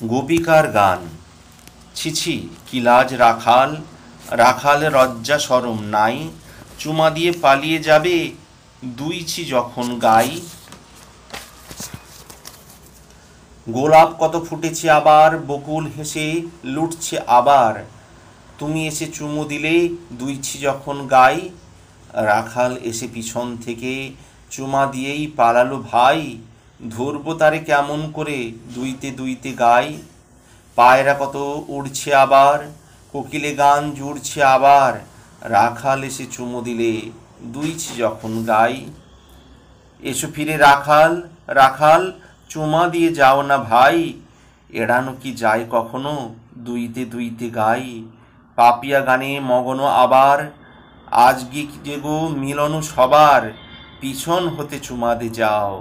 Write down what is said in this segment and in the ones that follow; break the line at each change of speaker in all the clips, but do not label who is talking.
গোপিকার গান। ছিছি কি লাজ রাখাল, রাখাল লজ্জা শরম নাই, চুমা দিয়ে পালিয়ে যাবে দুইছি যখন গাই। গোলাপ কত ফুটেছে আবার, বকুল হেসে লুটছে আবার, তুমি এসে চুমু দিলে দুইছি যখন গাই। রাখাল এসে পিছন থেকে চুমা দিয়েই পালালো ভাই, ধরবো তারে কেমন করে দুইতে দুইতে গাই। পায়রা কত উড়ছে আবার, কোকিলে গান জুড়ছে আবার, রাখাল এসে চুমু দিলে দুইছি যখন গাই। এসো ফিরে রাখাল, রাখাল চুমা দিয়ে যাও না ভাই, এড়ানো কি যায় কখনো দুইতে দুইতে গাই। পাপিয়া গানে মগন আবার, আজকে যে গো মিলন সবার, পিছন হতে চুমা দে যাও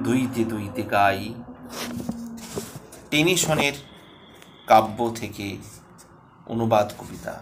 দুইতে দুইতে গাই। টেনিসনের কাব্য থেকে অনুবাদ কবিতা।